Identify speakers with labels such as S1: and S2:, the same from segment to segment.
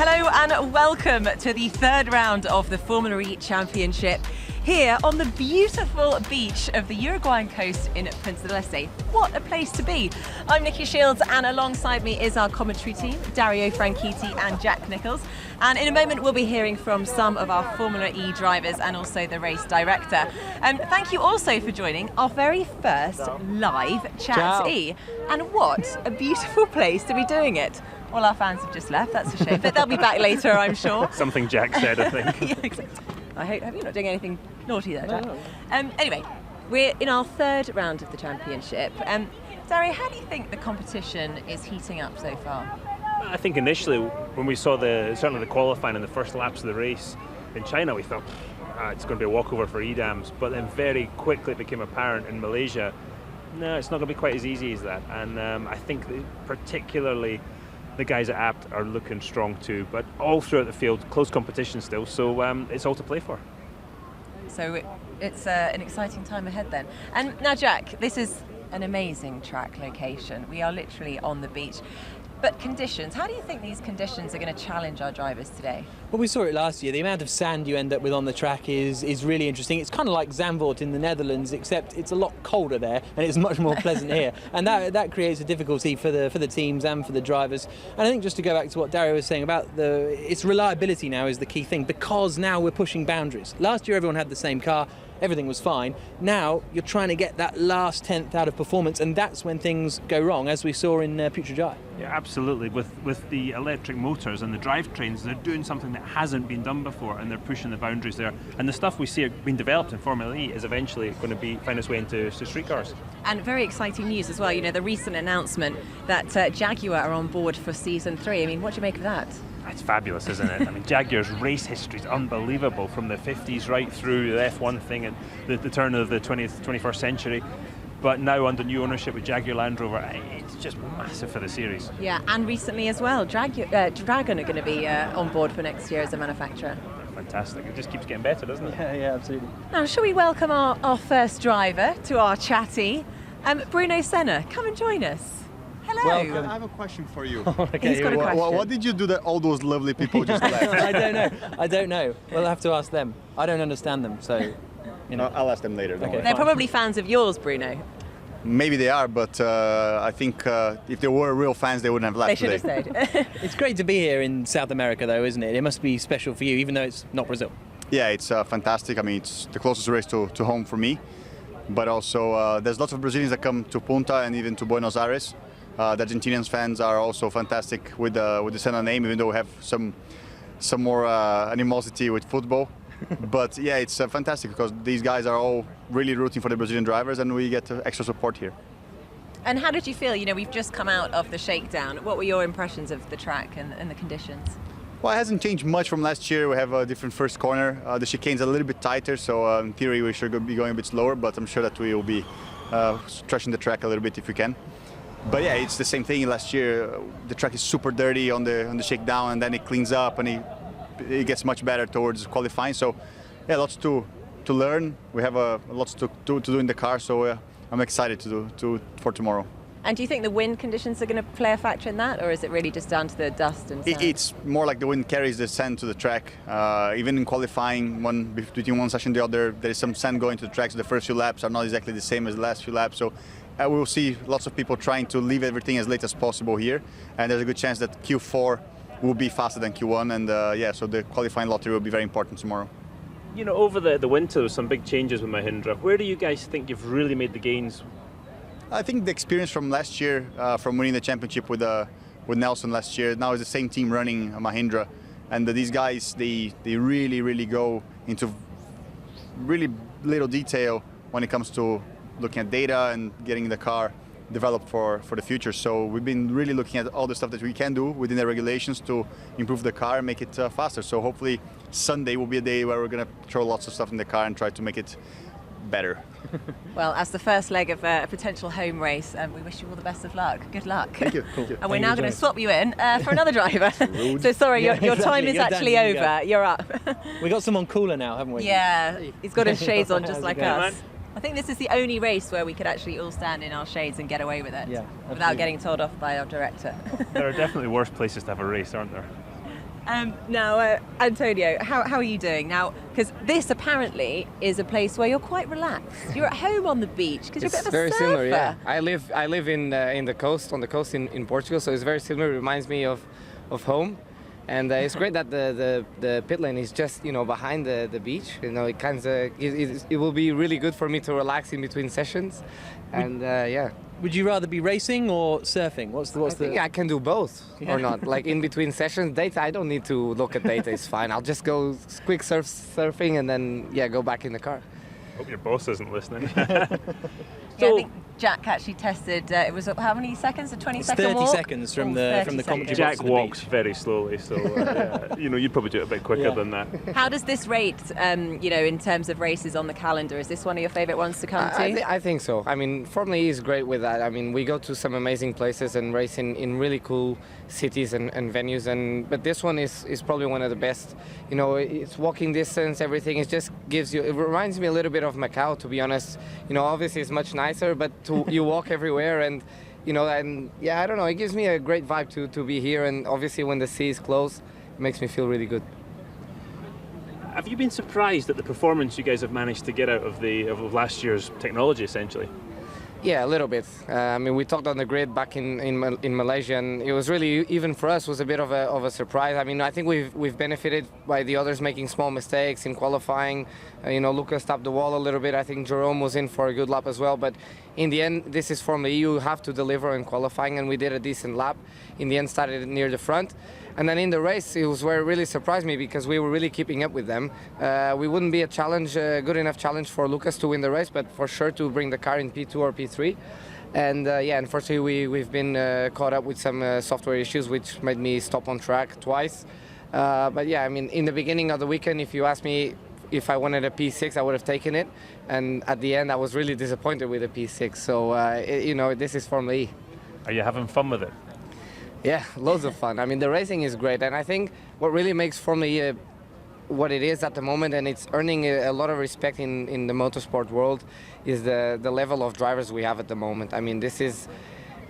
S1: Hello and welcome to the third round of the Formula E Championship here on the beautiful beach of the Uruguayan coast in Punta del Este. What a place to be. I'm Nicki Shields and alongside me is our commentary team, Dario Franchitti and Jack Nichols. And in a moment we'll be hearing from some of our Formula E drivers and also the race director. Thank you also for joining our very first live Chat E. And what a beautiful place to be doing it. Well, our fans have just left, that's a shame, but they'll be back later, I'm sure.
S2: Something Jack said, I think.
S1: Yeah, exactly. I hope you're not doing anything naughty there, Jack. Anyway, we're in our third round of the championship. Dario, how do you think the competition is heating up so far?
S2: I think initially, when we saw certainly the qualifying in the first laps of the race in China, we thought it's going to be a walkover for EDAMS, but then very quickly it became apparent in Malaysia, no, it's not going to be quite as easy as that. And I think that particularly the guys at Abt are looking strong too, but all throughout the field, close competition still, so it's all to play for.
S1: So it's an exciting time ahead then. And now, Jack, this is an amazing track location. We are literally on the beach. But conditions, how do you think these conditions are going to challenge our drivers today?
S3: Well, we saw it last year. The amount of sand you end up with on the track is really interesting. It's kind of like Zandvoort in the Netherlands, except it's a lot colder there and it's much more pleasant here. And that creates a difficulty for the teams and for the drivers. And I think just to go back to what Dario was saying about its reliability now is the key thing, because now we're pushing boundaries. Last year everyone had the same car. Everything was fine. Now you're trying to get that last tenth out of performance, and that's when things go wrong, as we saw in Putrajaya.
S2: Yeah, absolutely. With the electric motors and the drivetrains, they're doing something that hasn't been done before, and they're pushing the boundaries there. And the stuff we see being developed in Formula E is eventually going to find its way into street cars.
S1: And very exciting news as well. You know, the recent announcement that Jaguar are on board for season 3. I mean, what do you make of that?
S2: It's fabulous, isn't it? I mean, Jaguar's race history is unbelievable, from the 50s right through the F1 thing at the turn of the 21st century. But now under new ownership with Jaguar Land Rover, it's just massive for the series.
S1: Yeah, and recently as well, Dragon are going to be on board for next year as a manufacturer.
S2: Fantastic. It just keeps getting better, doesn't it?
S3: Yeah, absolutely.
S1: Now, shall we welcome our first driver to our chatty? Bruno Senna, come and join us. Hello.
S3: Welcome.
S4: I have a question for you.
S3: Okay,
S1: He's got a question.
S4: What did you do that all those lovely people just left?
S3: I don't know. We'll have to ask them. I don't understand them, so you know.
S4: I'll ask them later. Don't
S3: Okay.
S4: worry.
S1: They're probably fans of yours, Bruno.
S4: Maybe they are, but I think if they were real fans, they wouldn't have left
S1: They should
S4: today.
S1: have stayed.
S3: It's great to be here in South America, though, isn't it? It must be special for you, even though it's not Brazil.
S4: Yeah, it's fantastic. I mean, it's the closest race to home for me. But also, there's lots of Brazilians that come to Punta and even to Buenos Aires. The Argentinian fans are also fantastic with the Senna name, even though we have some more animosity with football. But yeah, it's fantastic because these guys are all really rooting for the Brazilian drivers, and we get extra support here.
S1: And how did you feel? You know, we've just come out of the shakedown. What were your impressions of the track and the conditions?
S4: Well, it hasn't changed much from last year. We have a different first corner. The chicane's a little bit tighter, so in theory we should be going a bit slower, but I'm sure that we will be stretching the track a little bit if we can. But yeah, it's the same thing. Last year, the track is super dirty on the shakedown, and then it cleans up, and it gets much better towards qualifying. So yeah, lots to learn. We have lots to do in the car, so I'm excited for tomorrow.
S1: And do you think the wind conditions are going to play a factor in that, or is it really just down to the dust and sand?
S4: It's more like the wind carries the sand to the track. Even in qualifying, between one session and the other, there is some sand going to the track, so the first few laps are not exactly the same as the last few laps. So we will see lots of people trying to leave everything as late as possible here, and there's a good chance that Q4 will be faster than Q1, and yeah, so the qualifying lottery will be very important tomorrow.
S2: You know, over the winter, there was some big changes with Mahindra. Where do you guys think you've really made the gains?
S4: I think the experience from last year, from winning the championship with Nelson last year, now is the same team running Mahindra, and these guys, they really go into really little detail when it comes to looking at data and getting the car developed for the future. So we've been really looking at all the stuff that we can do within the regulations to improve the car and make it faster. So hopefully Sunday will be a day where we're going to throw lots of stuff in the car and try to make it better.
S1: Well, as the first leg of a potential home race, we wish you all the best of luck. Good luck.
S4: Thank you. Cool.
S1: And we're now going to swap you in for another driver. So sorry,
S3: Yeah,
S1: your time
S3: exactly.
S1: is
S3: You're
S1: actually
S3: done. You
S1: over.
S3: go.
S1: You're up.
S3: We got someone cooler now, haven't we?
S1: Yeah, he's got his shades on just
S3: How's it
S1: like
S3: going,
S1: us.
S2: man?
S1: I think this is the only race where we could actually all stand in our shades and get away with it
S3: Yeah,
S1: without
S3: absolutely.
S1: getting told off by our director.
S2: There are definitely worse places to have a race, aren't there?
S1: Now, Antonio, how are you doing now? Because this apparently is a place where you're quite relaxed. You're at home on the beach because you're a bit of a
S5: very
S1: surfer.
S5: similar, yeah. I live in the coast, on the coast in Portugal, so it's very similar. It reminds me of home, and it's great that the pit lane is just behind the beach. It kind of it will be really good for me to relax in between sessions, and yeah.
S3: Would you rather be racing or surfing?
S5: I think I can do both or not. Like in between sessions, data, I don't need to look at data, it's fine. I'll just go quick surfing and then go back in the car.
S2: Hope your boss isn't listening.
S1: Yeah, I think Jack actually tested. It was how many seconds? A 20-second
S3: 30
S1: walk.
S3: seconds from the commentary box
S2: Jack
S3: to the
S2: walks
S3: beach.
S2: very slowly, so you'd probably do it a bit quicker than that.
S1: How does this rate, in terms of races on the calendar? Is this one of your favourite ones to come to?
S5: I think so. I mean, Formula E is great with that. I mean, we go to some amazing places and race in really cool cities and venues, but this one is probably one of the best. It's walking distance, everything. It just gives you. It reminds me a little bit of Macau, to be honest. Obviously it's much nicer, but you walk everywhere and. I don't know. It gives me a great vibe to be here, and obviously when the sea is closed, it makes me feel really good.
S2: Have you been surprised at the performance you guys have managed to get out of last year's technology, essentially?
S5: Yeah, a little bit. I mean, we talked on the grid back in Malaysia, and it was really, even for us, was a bit of a surprise. I mean, I think we've benefited by the others making small mistakes in qualifying. Lucas tapped the wall a little bit. I think Jerome was in for a good lap as well. But in the end, this is Formula E. You have to deliver in qualifying, and we did a decent lap. In the end, started near the front. And then in the race, it was where it really surprised me because we were really keeping up with them. We wouldn't be a good enough challenge for Lucas to win the race, but for sure to bring the car in P2 or P3. And unfortunately, we've been caught up with some software issues, which made me stop on track twice. But yeah, I mean, in the beginning of the weekend, if you asked me if I wanted a P6, I would have taken it. And at the end, I was really disappointed with a P6. So, this is Formula E.
S2: Are you having fun with it?
S5: Yeah, loads of fun. I mean, the racing is great, and I think what really makes Formula E what it is at the moment, and it's earning a lot of respect in the motorsport world, is the level of drivers we have at the moment. I mean,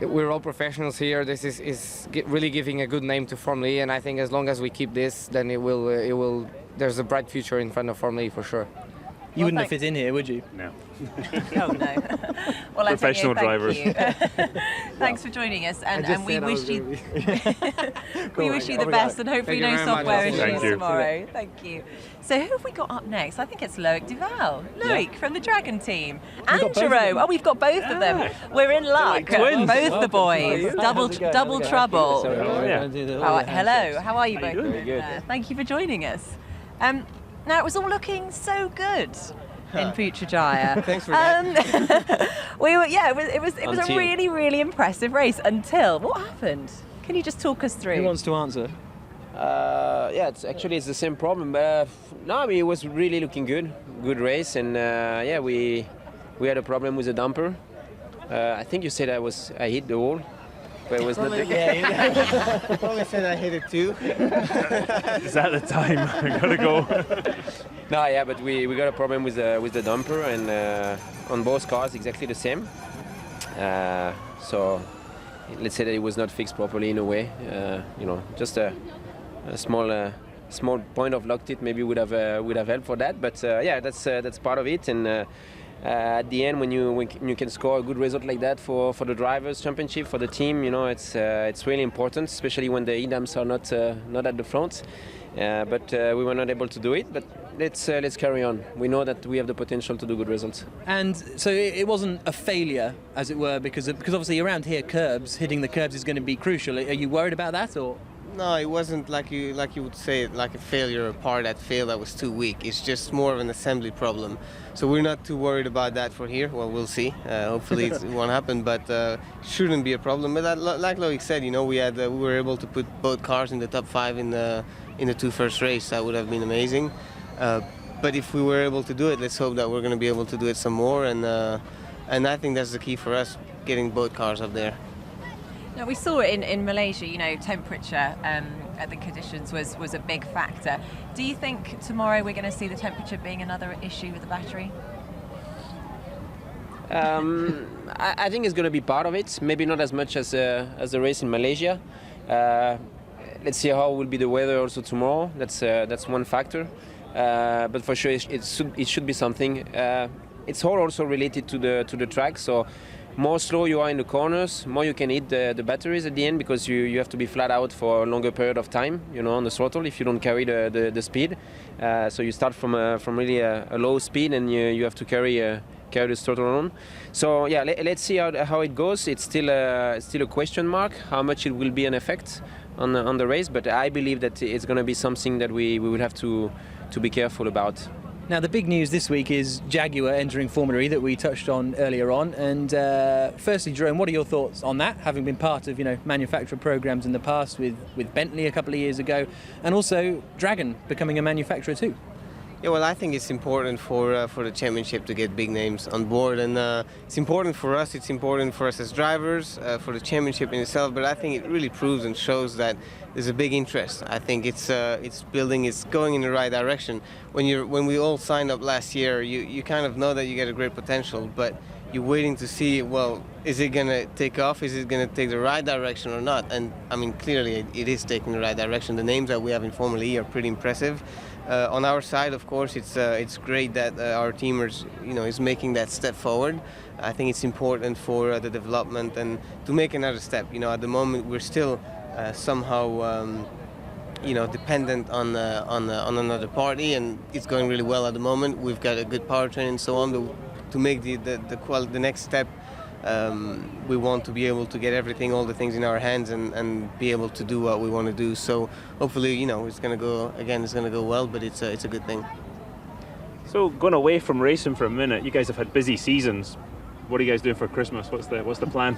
S5: we're all professionals here. This is really giving a good name to Formula E, and I think as long as we keep this, then it will. There's a bright future in front of Formula E for sure.
S3: You wouldn't have fit in here, would you?
S2: No.
S1: Oh no. Well,
S2: Professional
S1: Antonio, thank
S2: drivers.
S1: you. Thanks for joining us, and we wish you we wish you the best, and hopefully no software issues tomorrow. Thank you. So who have we got up next? I think it's Loic Duval. Loic from the Dragon team. And Jerome. Oh, we've got both of them. We're in luck.
S2: twins.
S1: Both the boys. Double trouble.
S2: yeah.
S1: Hello. How are you both?
S2: doing?
S3: Good.
S1: Thank you for joining us. Now it was all looking so good in Putrajaya.
S6: Thanks for that.
S1: It was a really impressive race until what happened? Can you just talk us through?
S3: Who wants to answer?
S6: It's the same problem. But no, I mean it was really looking good race, and we had a problem with the damper. I think you said I hit the wall, but it was not the case.
S7: You probably said I hit it too.
S2: Is that the time? I gotta go.
S6: No, yeah, but we got a problem with the damper, and on both cars exactly the same. So let's say that it was not fixed properly in a way. Just a small point of lock tip maybe would have helped for that. But that's part of it. And at the end, when you can score a good result like that for the drivers' championship, for the team, it's really important, especially when the EDAMs are not at the front. But we were not able to do it. But let's carry on. We know that we have the potential to do good results.
S3: And so it wasn't a failure, as it were, because obviously around here, hitting the curbs is going to be crucial. Are you worried about that, or?
S7: No, it wasn't like you would say, like a failure, a part that failed that was too weak. It's just more of an assembly problem. So we're not too worried about that for here. Well, we'll see. Hopefully it won't happen, but shouldn't be a problem. But like Loic said, we were able to put both cars in the top 5 in the 2 first race. That would have been amazing. But if we were able to do it, let's hope that we're going to be able to do it some more. And I think that's the key for us, getting both cars up there.
S1: Now we saw it in Malaysia. Temperature at the conditions was a big factor. Do you think tomorrow we're going to see the temperature being another issue with the battery?
S6: I think it's going to be part of it. Maybe not as much as the race in Malaysia. let's see how will be the weather also tomorrow. That's one factor. But for sure, it should be something. It's all also related to the track. So more slow you are in the corners, more you can hit the batteries at the end, because you have to be flat out for a longer period of time, on the throttle if you don't carry the speed. So you start from really a low speed, and you have to carry the throttle on. So yeah, let's see how it goes. It's still a question mark how much it will be an effect on the race, but I believe that it's going to be something that we will have to be careful about.
S3: Now, the big news this week is Jaguar entering Formula E that we touched on earlier on. And firstly, Jerome, what are your thoughts on that, having been part of manufacturer programs in the past with Bentley a couple of years ago, and also Dragon becoming a manufacturer too?
S7: Yeah, well, I think it's important for the championship to get big names on board, and it's important for us. It's important for us as drivers, for the championship in itself. But I think it really proves and shows that there's a big interest. I think it's building, it's going in the right direction. When we all signed up last year, you kind of know that you get a great potential, but you're waiting to see, well, is it going to take off? Is it going to take the right direction or not? And I mean, clearly it is taking the right direction. The names that we have in Formula E are pretty impressive. On our side, of course, it's great that our team is making that step forward. I think it's important for the development and to make another step. At the moment we're still somehow dependent on another party, and it's going really well at the moment. We've got a good powertrain and so on. To make the next step, we want to be able to get all the things in our hands and be able to do what we want to do. So hopefully, it's going to go well, but it's a good thing.
S2: So going away from racing for a minute, you guys have had busy seasons. What are you guys doing for Christmas? What's the plan?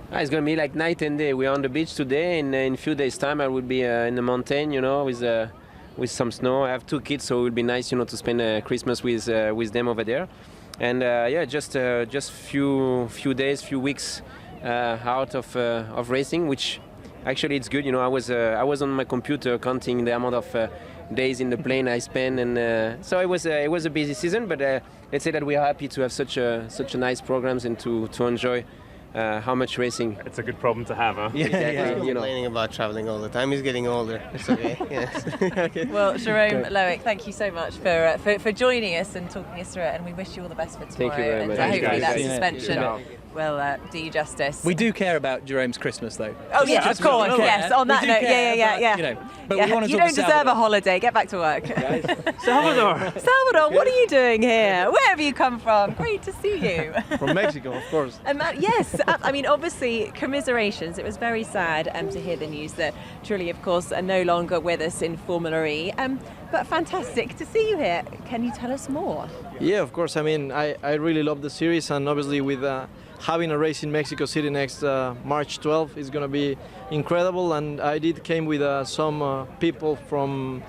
S6: It's going to be like night and day. We're on the beach today, and in a few days' time I will be in the mountain, with some snow. I have 2 kids, so it would be nice, to spend Christmas with them over there. And just few days, few weeks out of racing, which actually it's good. I was on my computer counting the amount of days in the plane I spent, and so it was a busy season. But let's say that we are happy to have such a nice programs and to enjoy how much racing.
S2: It's a good problem to have, huh?
S6: Yeah, exactly.
S7: He's complaining about traveling all the time. He's getting older. It's okay. Yes. Okay.
S1: Well, Jerome Loic, thank you so much for joining us and talking us through it, and we wish you all the best for tomorrow.
S6: Thank you very much.
S1: And hopefully that
S2: Thanks,
S6: guys.
S1: suspension will do you justice.
S3: We do care about Jerome's Christmas, though.
S1: Oh yeah, of course.
S3: care.
S1: Yes. On that
S3: We do
S1: note,
S3: care,
S1: yeah.
S3: but we want to
S1: you
S3: talk
S1: don't
S3: to
S1: deserve
S3: Salvador.
S1: a holiday. Get back to work.
S2: Salvador!
S1: Salvador, what are you doing here? Where have you come from? Great to see you.
S8: From Mexico, of course.
S1: And yes, I mean, obviously, commiserations. It was very sad to hear the news that Trulli, of course, are no longer with us in Formula E. But fantastic to see you here. Can you tell us more?
S8: Yeah, of course. I mean, I really love the series, and obviously with having a race in Mexico City next March 12th is going to be incredible. And I came with some people from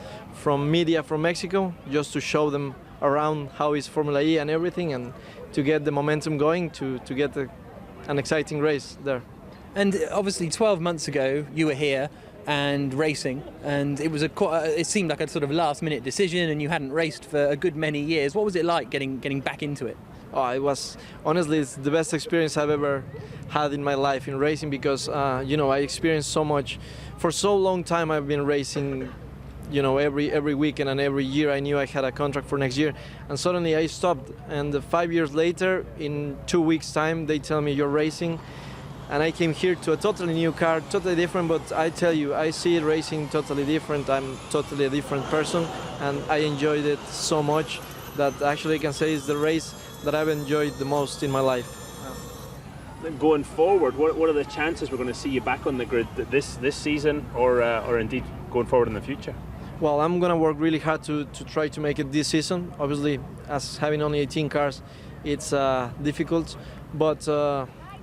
S8: media from Mexico just to show them around how is Formula E and everything, and to get the momentum going to get an exciting race there.
S3: And obviously 12 months ago you were here and racing, and it was it seemed like a sort of last-minute decision, and you hadn't raced for a good many years. What was it like getting back into it?
S8: Oh, it was, honestly, it's the best experience I've ever had in my life in racing, because I experienced so much. For so long time I've been racing, every weekend, and every year I knew I had a contract for next year, and suddenly I stopped, and 5 years later, in 2 weeks time, they tell me you're racing. And I came here to a totally new car, totally different, but I tell you, I see racing totally different. I'm totally a different person, and I enjoyed it so much that actually I can say it's the race that I've enjoyed the most in my life.
S2: Going forward, what are the chances we're going to see you back on the grid this season, or indeed going forward in the future?
S8: Well, I'm going to work really hard to try to make it this season. Obviously, as having only 18 cars, it's difficult, but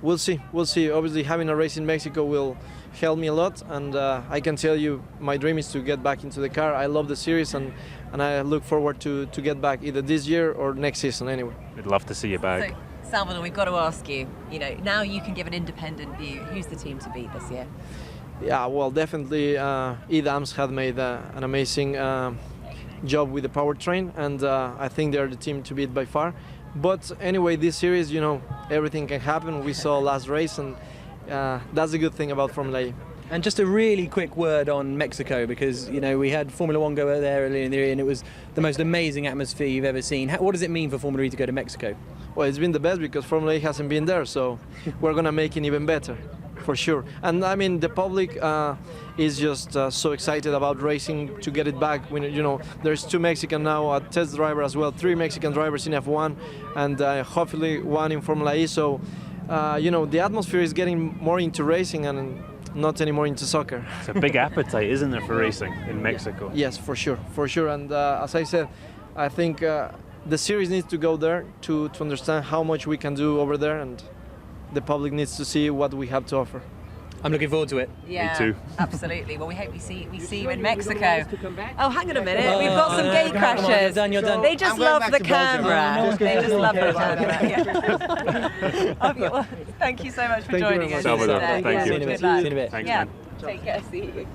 S8: we'll see. Obviously, having a race in Mexico will help me a lot, and I can tell you my dream is to get back into the car. I love the series, and I look forward to get back either this year or next season anyway.
S2: We'd love to see you back.
S1: So, Salvador, we've got to ask you, now you can give an independent view. Who's the team to beat this year?
S8: Yeah, well, definitely EDAMS had made an amazing job with the powertrain, and I think they're the team to beat by far. But anyway, this series, everything can happen. We saw last race, and that's the good thing about Formula E.
S3: And just a really quick word on Mexico, because we had Formula One go there earlier in the year, and it was the most amazing atmosphere you've ever seen. What does it mean for Formula E to go to Mexico?
S8: Well, it's been the best because Formula E hasn't been there, so we're gonna make it even better, for sure. And I mean, the public is just so excited about racing to get it back. When there's 2 Mexican now, a test driver as well, 3 Mexican drivers in F1, and hopefully 1 in Formula E. So, the atmosphere is getting more into racing and not anymore into soccer.
S2: It's a big appetite, isn't there, for racing in Mexico?
S8: Yes, for sure. And as I said, I think the series needs to go there to understand how much we can do over there, and the public needs to see what we have to offer.
S3: I'm looking forward to it.
S1: Yeah,
S2: Me too.
S1: Absolutely. Well, we hope we see you in Mexico. Oh, hang on a minute. We've got some gate crashers.
S3: You're done.
S1: They just love the camera. They just love the camera. Okay, well, thank you so much for joining us.
S2: Salvador,
S1: today.
S2: thank you.
S3: See you in a bit.
S1: Good luck.
S3: See you in a bit.
S2: Thanks,
S1: Yeah.
S2: man.
S1: Take care. See you.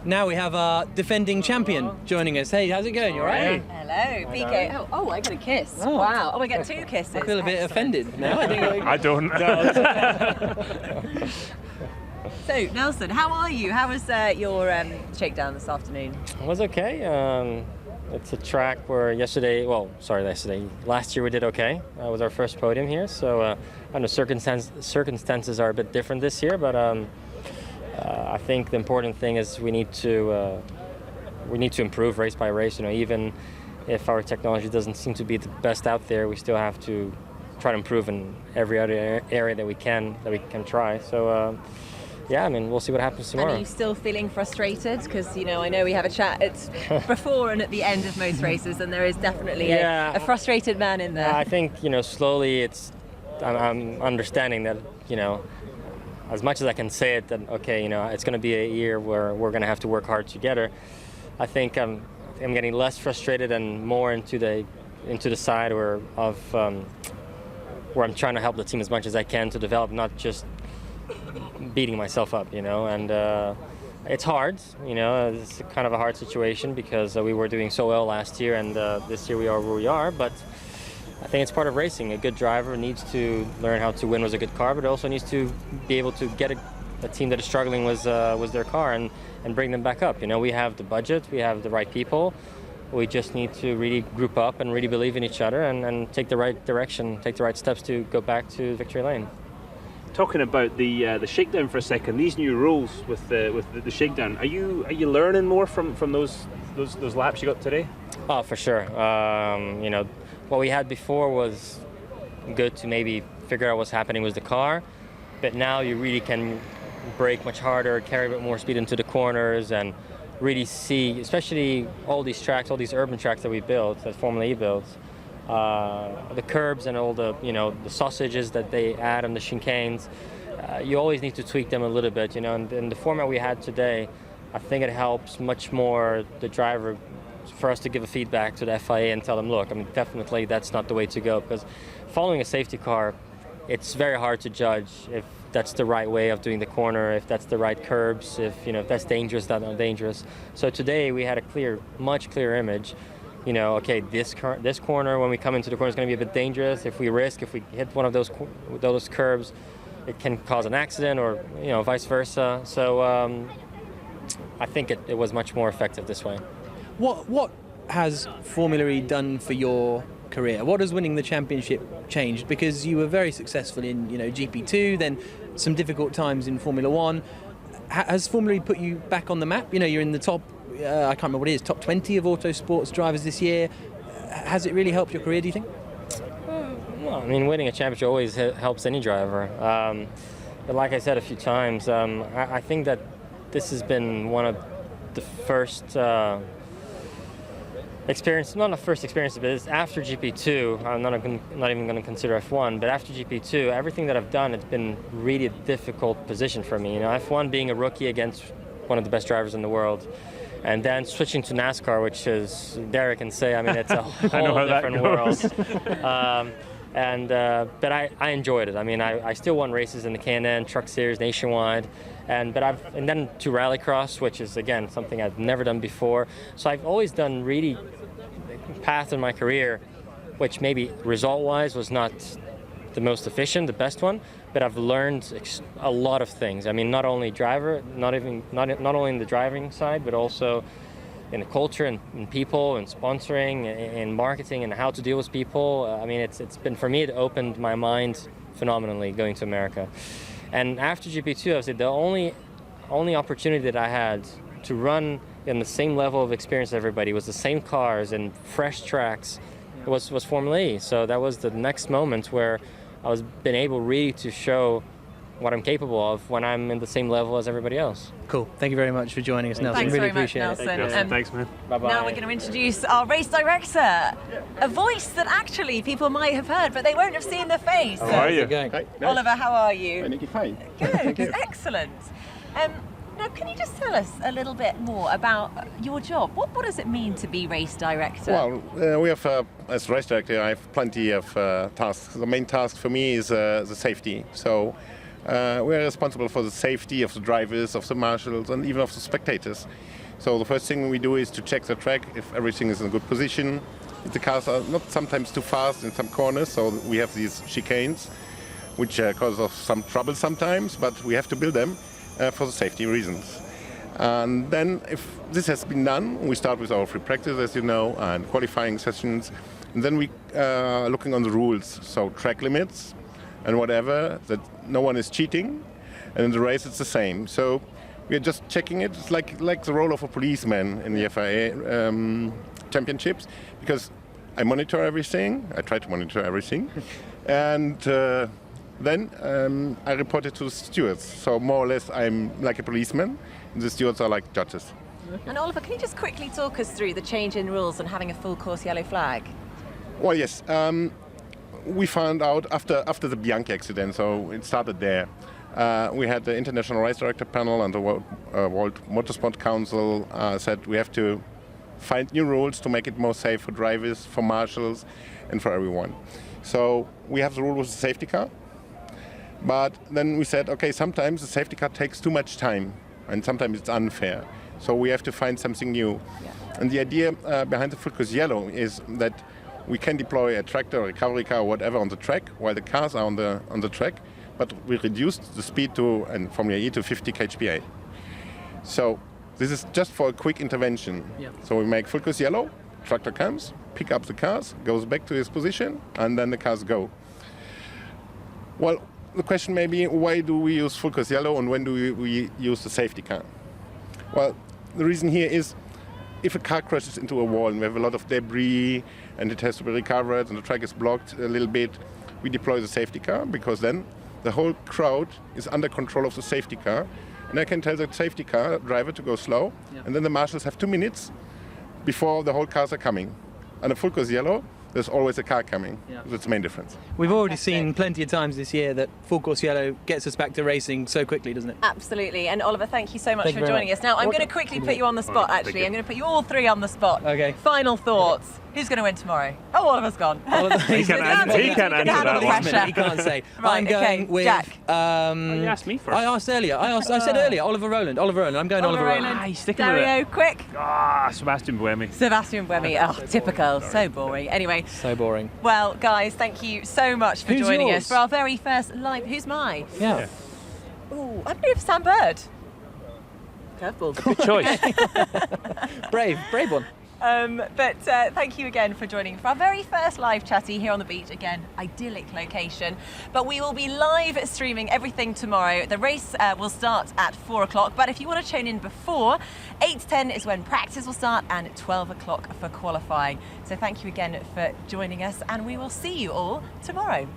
S3: Now we have our defending champion joining us. Hey, how's it going? You all right?
S1: Hello, PK. Oh, I get a kiss.
S3: Oh.
S1: Wow. Oh, I get 2 kisses.
S3: I feel a bit
S1: Excellent.
S3: offended now. I think
S2: I don't.
S1: So, Nelson, how are you? How was your shakedown this afternoon?
S9: It was okay. It's a track where last year we did okay. It was our first podium here, so I know circumstances are a bit different this year, but I think the important thing is we need to improve race by race. Even if our technology doesn't seem to be the best out there, we still have to try to improve in every other area that we can try. So. Yeah, I mean, we'll see what happens tomorrow.
S1: And are you still feeling frustrated? Because, I know we have a chat. It's before and at the end of most races, and there is definitely a frustrated man in there.
S9: I think, slowly I'm understanding that, as much as I can say it, that, okay, it's going to be a year where we're going to have to work hard together. I think I'm getting less frustrated and more into the side where I'm trying to help the team as much as I can to develop, not just beating myself up, and it's hard, it's kind of a hard situation because we were doing so well last year, and this year we are where we are, but I think it's part of racing. A good driver needs to learn how to win with a good car, but also needs to be able to get a team that is struggling with their car and bring them back up. We have the budget, we have the right people, we just need to really group up and really believe in each other and take the right direction, take the right steps to go back to victory lane.
S2: Talking about the shakedown for a second, these new rules with the shakedown, are you learning more from those laps you got today?
S9: Oh, for sure. What we had before was good to maybe figure out what's happening with the car, but now you really can brake much harder, carry a bit more speed into the corners, and really see, especially all these tracks, all these urban tracks that we built, that Formula E builds. The curbs and all the the sausages that they add on the chicanes, you always need to tweak them a little bit, and in the format we had today, I think it helps much more the driver for us to give a feedback to the FIA and tell them, look, definitely that's not the way to go, because following a safety car, it's very hard to judge if that's the right way of doing the corner, if that's the right curbs, if that's dangerous, that's not dangerous. So today we had a much clearer image. Okay, this corner, when we come into the corner, is going to be a bit dangerous. If we hit one of those curbs, it can cause an accident, or vice versa. So I think it was much more effective this way.
S3: What has Formula E done for your career? What has winning the championship changed? Because you were very successful in GP2, then some difficult times in Formula One. Has Formula E put you back on the map? You're in the top. I can't remember what it is, top 20 of autosports drivers this year. Has it really helped your career, do you think?
S9: Well, winning a championship always helps any driver. But like I said a few times, I think that this has been one of the first experience, not the first experience, but it's after GP2. I'm not even going to consider F1, but after GP2, everything that I've done, it's been really a difficult position for me. F1 being a rookie against one of the best drivers in the world, and then switching to NASCAR, which is, Derek can say, it's a whole different world. But I enjoyed it. I still won races in the K&N, Truck Series, Nationwide, and then to Rallycross, which is again something I've never done before. So I've always done really path in my career, which maybe result-wise was not the most efficient, the best one, but I've learned a lot of things. I mean, not only not only in the driving side, but also in the culture and people and sponsoring and marketing and how to deal with people. I mean, it's been, for me, it opened my mind phenomenally going to America. And after GP2, I would say the only opportunity that I had to run in the same level of experience as everybody was the same cars and fresh tracks was Formula E. So that was the next moment where I was been able really to show what I'm capable of when I'm in the same level as everybody else.
S3: Cool. Thank you very much for joining us, Nelson.
S1: Thanks
S3: Really
S1: very much,
S3: appreciate
S1: Nelson.
S3: it.
S2: Nelson, thanks, man.
S9: Bye-bye.
S1: Now we're going to introduce our race director, a voice that actually people might have heard, but they won't have seen the face.
S2: How are you?
S3: Going.
S4: Hi,
S1: Oliver, how are you?
S4: Nicki, fine.
S1: Good, excellent. Now, can you just tell us a little bit more about your job? What does it mean to be race director?
S10: Well, we have, as race director, I have plenty of tasks. The main task for me is the safety. So we are responsible for the safety of the drivers, of the marshals, and even of the spectators. So the first thing we do is to check the track if everything is in a good position. If the cars are not sometimes too fast in some corners, so we have these chicanes, which cause us some trouble sometimes, but we have to build them for the safety reasons. And then if this has been done, we start with our free practice, as you know, and qualifying sessions. And then we are looking on the rules, so track limits and whatever, that no one is cheating. And in the race it's the same. So we are just checking it. It's like the role of a policeman in the FIA championships, because I monitor everything. I try to monitor everything. And then I report it to the stewards. So more or less I'm like a policeman. The stewards are like judges.
S1: And Oliver, can you just quickly talk us through the change in rules and having a full course yellow flag?
S10: Well, yes. We found out after the Bianchi accident, so it started there. We had the International Race Director Panel and the World Motorsport Council said we have to find new rules to make it more safe for drivers, for marshals, and for everyone. So we have the rule with the safety car. But then we said, okay, sometimes the safety car takes too much time, and sometimes it's unfair. So we have to find something new. Yeah. And the idea behind the full course yellow is that we can deploy a tractor, a recovery car, or whatever on the track, while the cars are on the track, but we reduced the speed to, and Formula E, to 50 kph. So this is just for a quick intervention. Yeah. So we make full course yellow, tractor comes, pick up the cars, goes back to his position, and then the cars go. Well, the question may be, why do we use full course yellow and when do we use the safety car? Well, the reason here is if a car crashes into a wall and we have a lot of debris and it has to be recovered and the track is blocked a little bit, we deploy the safety car, because then the whole crowd is under control of the safety car. And I can tell the safety car driver to go slow, and then the marshals have 2 minutes before the whole cars are coming. And a full course yellow, there's always a car coming. Yeah. That's the main difference.
S3: We've already seen plenty of times this year that full course yellow gets us back to racing so quickly, doesn't it?
S1: Absolutely. And Oliver, thank you so much
S3: Thank
S1: for
S3: you very
S1: joining
S3: much.
S1: us. Now, I'm going to quickly put you on the spot, actually. I'm going to put you all three on the spot.
S3: Okay.
S1: Final thoughts. Who's going to win tomorrow? Oh, Oliver's gone.
S2: He can't answer that one.
S3: He can't say.
S1: Right,
S3: I'm going with
S1: Jack.
S2: You asked me first.
S3: I asked earlier. I said earlier. Oliver Rowland. I'm going Oliver Rowland.
S2: He's sticking with
S1: Dario,
S2: it.
S1: quick.
S2: Sebastian Buemi.
S1: Sebastian Buemi. Oh, typical. So boring. Anyway.
S3: So boring.
S1: Well, guys, thank you so much for
S3: Who's
S1: joining
S3: yours?
S1: us for our very first live. Who's mine?
S3: Yeah.
S1: Ooh, I'm going for Sam Bird. Curveball.
S2: Good choice.
S3: Brave one.
S1: But thank you again for joining for our very first live chatty here on the beach. Again, idyllic location. But we will be live streaming everything tomorrow. The race will start at 4 o'clock. But if you want to tune in before, 8 to 10 is when practice will start, and at 12 o'clock for qualifying. So thank you again for joining us, and we will see you all tomorrow.